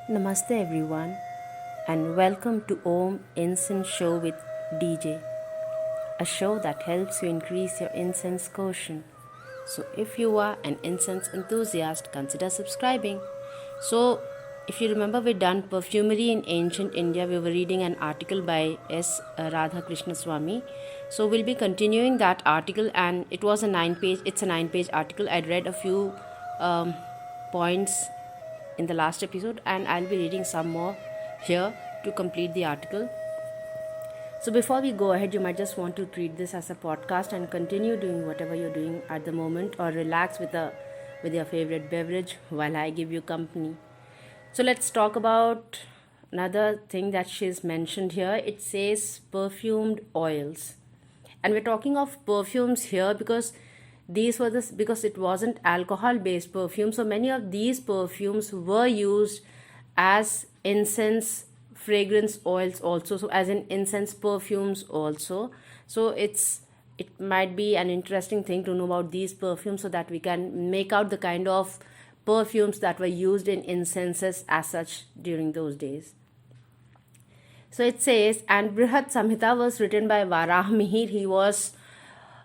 Namaste everyone and welcome to Om Incense Show with DJ, a show that helps you increase your incense quotient. So if you are an incense enthusiast, consider subscribing. So if you remember, we done Perfumery in ancient India. We were reading an article by S. Radha Krishna Swami. So we'll be continuing that article, and it's a 9-page article. I read a few points in the last episode, and I'll be reading some more here to complete the article. So before we go ahead, you might just want to treat this as a podcast and continue doing whatever you're doing at the moment, or relax with your favorite beverage while I give you company. So let's talk about another thing that she's mentioned here. It says perfumed oils, and we're talking of perfumes here because because it wasn't alcohol based perfume, so many of these perfumes were used as incense fragrance oils also, so as in incense perfumes also. So it might be an interesting thing to know about these perfumes so that we can make out the kind of perfumes that were used in incenses as such during those days. So it says, and Brihat Samhita was written by Varahmihir. He was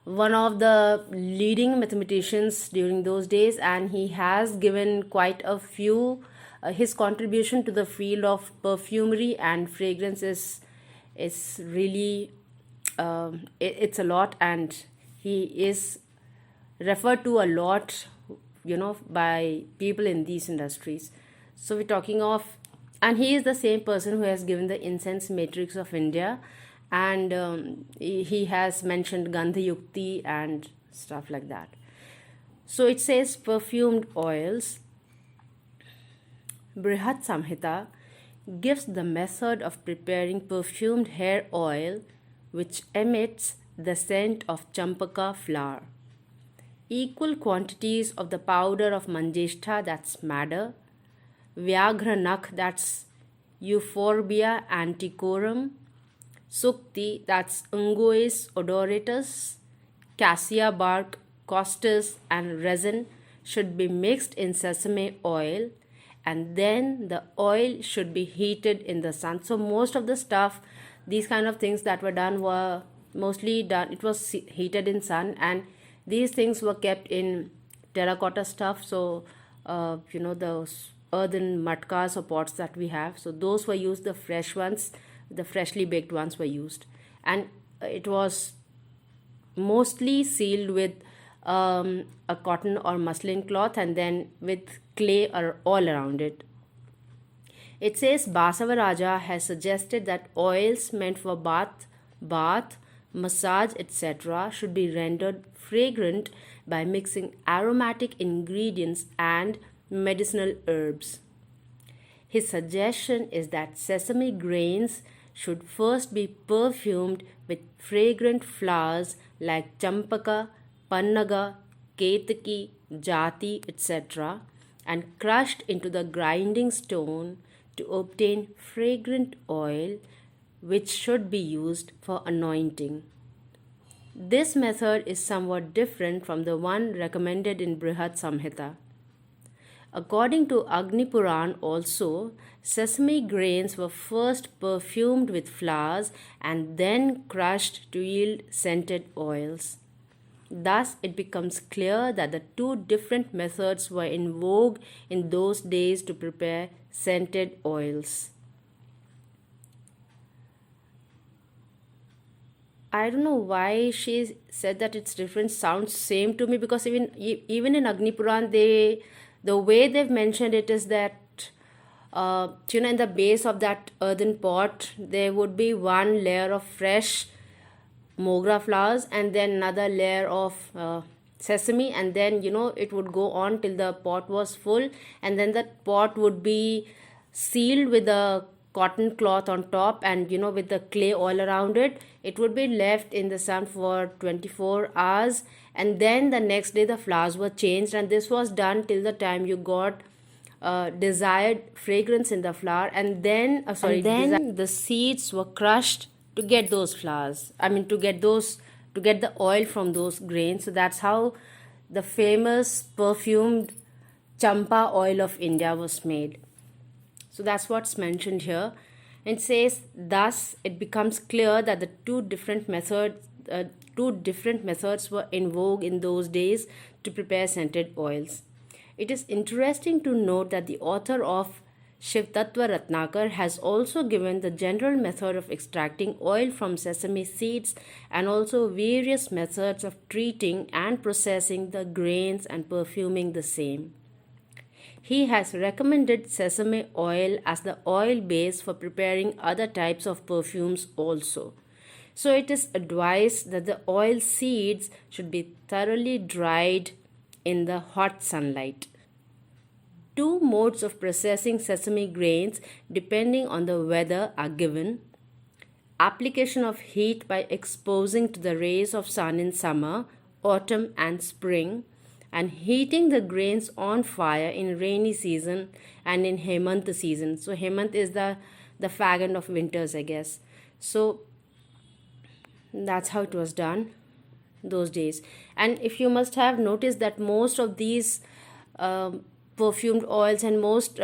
one of the leading mathematicians during those days, and he has given quite a few. His contribution to the field of perfumery and fragrance is really it's a lot, and he is referred to a lot, by people in these industries. So we're talking of, and he is the same person who has given the incense matrix of India, and he has mentioned Gandhi Yukti and stuff like that. So it says perfumed oils. Brihat Samhita gives the method of preparing perfumed hair oil which emits the scent of champaka flower. Equal quantities of the powder of manjeshta, that's madder, Vyaghra that's Euphorbia antiquorum, Sukti, that's Unguis odoratus, cassia bark, costus, and resin should be mixed in sesame oil, and then the oil should be heated in the sun. So most of the stuff, these kind of things that were done were mostly done, it was heated in sun, and these things were kept in terracotta stuff. So those earthen matkas or pots that we have, so those were used, the fresh ones, the freshly baked ones were used, and it was mostly sealed with a cotton or muslin cloth, and then with clay or all around it. It says Basavaraja has suggested that oils meant for bath, massage, etc. should be rendered fragrant by mixing aromatic ingredients and medicinal herbs. His suggestion is that sesame grains should first be perfumed with fragrant flowers like champaka, pannaga, ketaki, jati, etc., and crushed into the grinding stone to obtain fragrant oil, which should be used for anointing. This method is somewhat different from the one recommended in Brihat Samhita. According to Agni Puran also, sesame grains were first perfumed with flowers and then crushed to yield scented oils. Thus, it becomes clear that the two different methods were in vogue in those days to prepare scented oils. I don't know why she said that it's different. Sounds same to me, because even in Agni Puran, the way they've mentioned it is that in the base of that earthen pot there would be one layer of fresh mogra flowers, and then another layer of sesame, and then it would go on till the pot was full, and then that pot would be sealed with a cotton cloth on top, and with the clay all around it. It would be left in the sun for 24 hours, and then the next day the flowers were changed, and this was done till the time you got desired fragrance in the flower, and then the seeds were crushed to get those flowers, to get the oil from those grains. So that's how the famous perfumed champa oil of India was made. So that's what's mentioned here. It says, thus it becomes clear that the two different methods were in vogue in those days to prepare scented oils. It is interesting to note that the author of Shiv Tattva Ratnakar has also given the general method of extracting oil from sesame seeds and also various methods of treating and processing the grains and perfuming the same. He has recommended sesame oil as the oil base for preparing other types of perfumes also. So it is advised that the oil seeds should be thoroughly dried in the hot sunlight. Two modes of processing sesame grains depending on the weather are given. Application of heat by exposing to the rays of sun in summer, autumn and spring, and heating the grains on fire in rainy season and in Hemant season. So Hemant is the faggot of winters, I guess. So that's how it was done those days. And if you must have noticed that most of these perfumed oils and most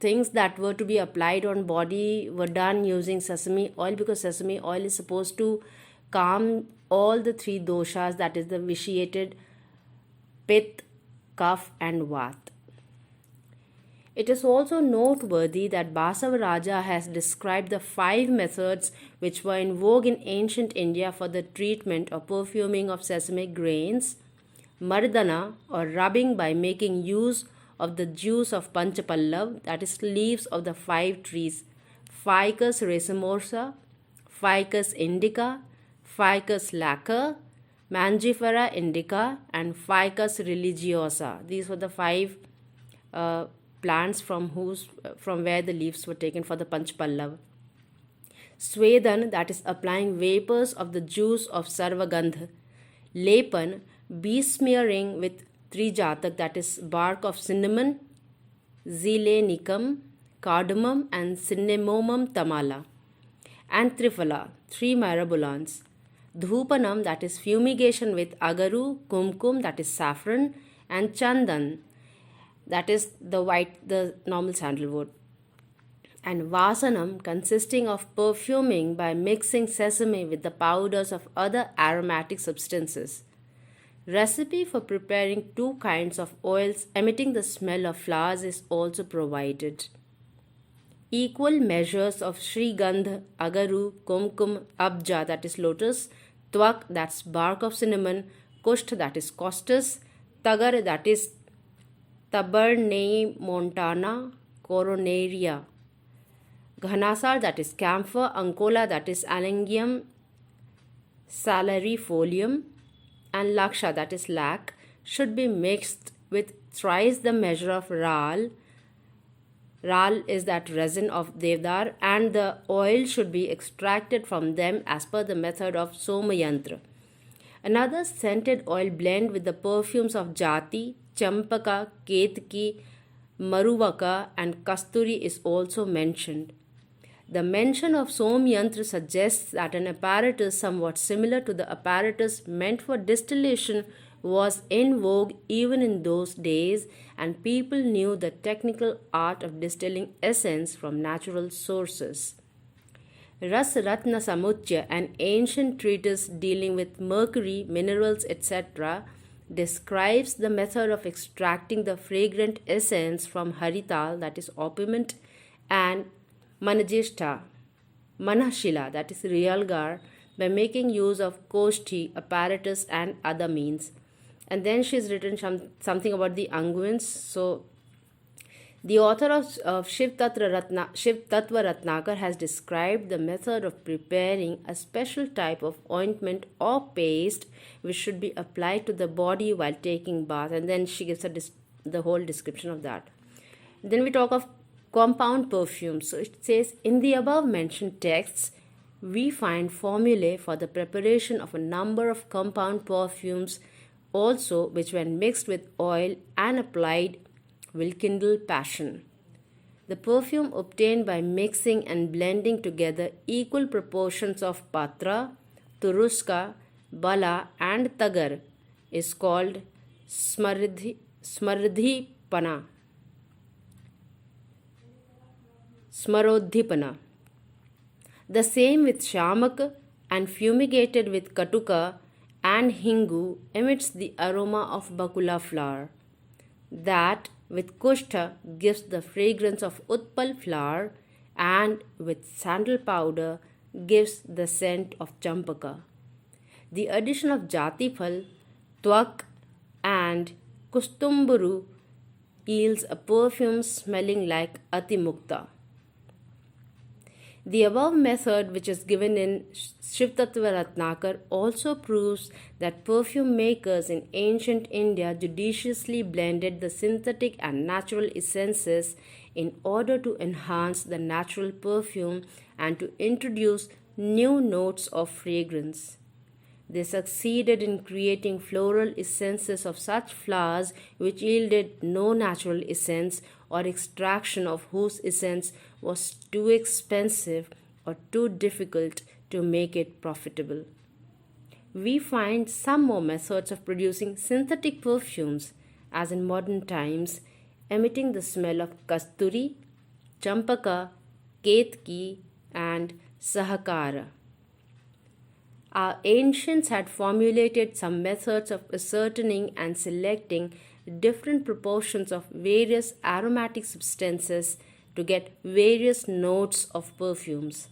things that were to be applied on body were done using sesame oil, because sesame oil is supposed to calm all the three doshas, that is the vitiated Pitta, Kapha and Vata. It is also noteworthy that Basavaraja has described the 5 methods which were in vogue in ancient India for the treatment or perfuming of sesame grains. Mardana, or rubbing by making use of the juice of Panchapallav, that is leaves of the 5 trees, Ficus racemosa, Ficus indica, Ficus lacquer, Mangifera indica and Ficus religiosa. These were the 5 plants from where the leaves were taken for the Panchpallav. Swedan, that is applying vapors of the juice of Sarvagandha. Lepan, besmearing with 3 jatak, that is bark of cinnamon, Zelenicum, cardamom and Cinnamomum tamala. And Triphala, 3 myrabolans. Dhupanam, that is fumigation with agaru, kumkum, that is saffron, and chandan, that is the normal sandalwood. And vasanam, consisting of perfuming by mixing sesame with the powders of other aromatic substances. Recipe for preparing 2 kinds of oils emitting the smell of flowers is also provided. Equal measures of Shrigandha, Agaru, Kumkum, Abja, that is lotus, Twak, that's bark of cinnamon, Kusht, that is costus, Tagar, that is Tabernaemontana coronaria, Ghanasar, that is camphor, Ancola, that is Allangium salariifolium, and Laksha, that is lac, should be mixed with thrice the measure of Ral. Ral is that resin of Devdar, and the oil should be extracted from them as per the method of Somayantra. Another scented oil blend with the perfumes of Jati, Champaka, Ketki, Maruvaka and Kasturi is also mentioned. The mention of Somyantra suggests that an apparatus somewhat similar to the apparatus meant for distillation was in vogue even in those days, and people knew the technical art of distilling essence from natural sources. Ras Ratna Samuchya, an ancient treatise dealing with mercury, minerals, etc., describes the method of extracting the fragrant essence from harital, that is opiment, and manajishta, manashila, that is realgar, by making use of koshti, apparatus and other means. And then she's written something about the unguents. So the author of Shiv Tattva Ratnakar has described the method of preparing a special type of ointment or paste which should be applied to the body while taking bath, and then she gives the whole description of that. Then we talk of compound perfumes. So it says, in the above mentioned texts, we find formulae for the preparation of a number of compound perfumes also, which when mixed with oil and applied will kindle passion. The perfume obtained by mixing and blending together equal proportions of patra, turuska, bala and tagar is called smaridhi pana. smarodhipana. The same with shamak, and fumigated with katuka and hingu emits the aroma of bakula flower. That with kushta gives the fragrance of utpal flower, and with sandal powder gives the scent of champaka. The addition of jatipal, twak, and kustumburu yields a perfume smelling like atimukta. The above method, which is given in Shiv Tattva Ratnakar, also proves that perfume makers in ancient India judiciously blended the synthetic and natural essences in order to enhance the natural perfume and to introduce new notes of fragrance. They succeeded in creating floral essences of such flowers which yielded no natural essence, or extraction of whose essence was too expensive or too difficult to make it profitable. We find some more methods of producing synthetic perfumes, as in modern times, emitting the smell of kasturi, champaka, ketki, and sahakara. Our ancients had formulated some methods of ascertaining and selecting different proportions of various aromatic substances to get various notes of perfumes.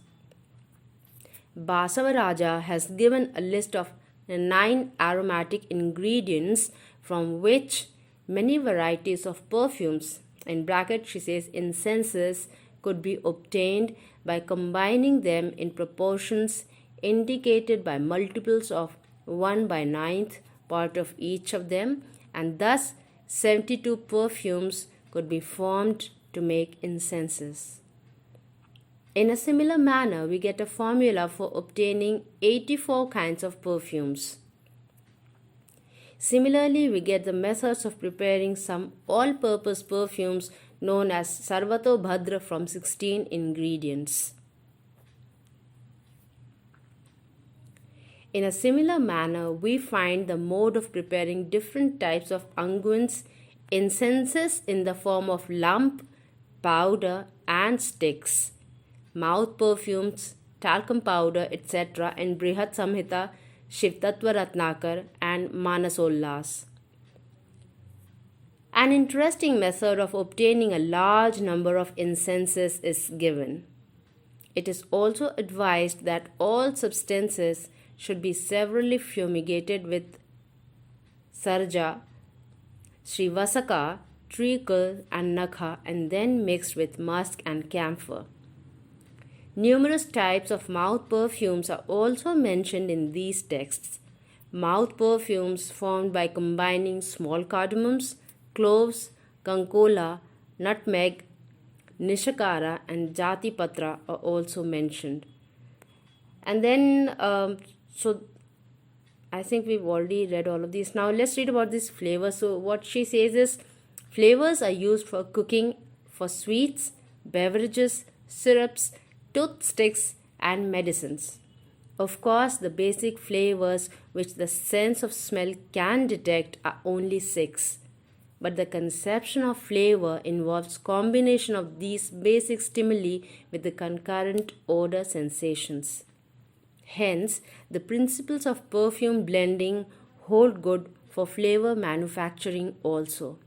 Basavaraja has given a list of 9 aromatic ingredients from which many varieties of perfumes, in bracket she says incenses, could be obtained by combining them in proportions indicated by multiples of 1 by 9th part of each of them, and thus 72 perfumes could be formed to make incenses. In a similar manner, we get a formula for obtaining 84 kinds of perfumes. Similarly, we get the methods of preparing some all-purpose perfumes known as Sarvato Bhadra from 16 ingredients. In a similar manner, we find the mode of preparing different types of unguents, incenses in the form of lump, powder, and sticks, mouth perfumes, talcum powder, etc. in Brihat Samhita, Shiv Tattva Ratnakar, and Manasollas. An interesting method of obtaining a large number of incenses is given. It is also advised that all substances should be severally fumigated with sarja, srivasaka, treacle, and nakha, and then mixed with musk and camphor. Numerous types of mouth perfumes are also mentioned in these texts. Mouth perfumes formed by combining small cardamoms, cloves, kankola, nutmeg, nishakara, and jati patra are also mentioned. And then, so I think we've already read all of these. Now let's read about these flavors. So what she says is, flavors are used for cooking, for sweets, beverages, syrups, toothsticks, and medicines. Of course, the basic flavors which the sense of smell can detect are only 6. But the conception of flavor involves combination of these basic stimuli with the concurrent odor sensations. Hence, the principles of perfume blending hold good for flavor manufacturing also.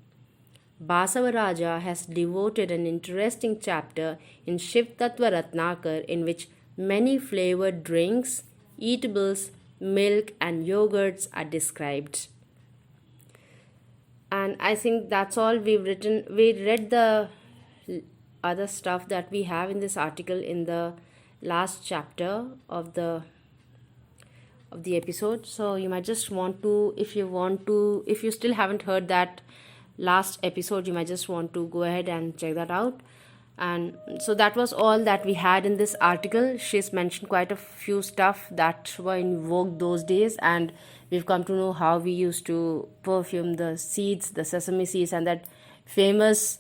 Basavaraja has devoted an interesting chapter in Shiv Tattva Ratnakar in which many flavored drinks, eatables, milk, and yogurts are described. And I think that's all we've written. We read the other stuff that we have in this article in the last chapter of the episode. So you might just want to, if you still haven't heard that last episode, you might just want to go ahead and check that out. And so that was all that we had in this article. She's mentioned quite a few stuff that were in vogue those days, and we've come to know how we used to perfume the seeds, the sesame seeds, and that famous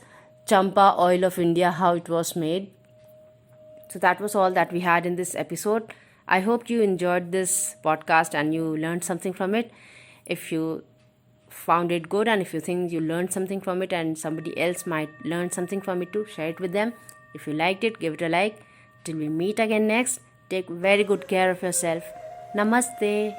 champa oil of India, how it was made. So that was all that we had in this episode. I hope you enjoyed this podcast and you learned something from it. If you found it good and if you think you learned something from it and somebody else might learn something from it too, share it with them. If you liked it, give it a like. Till we meet again next, take very good care of yourself. Namaste.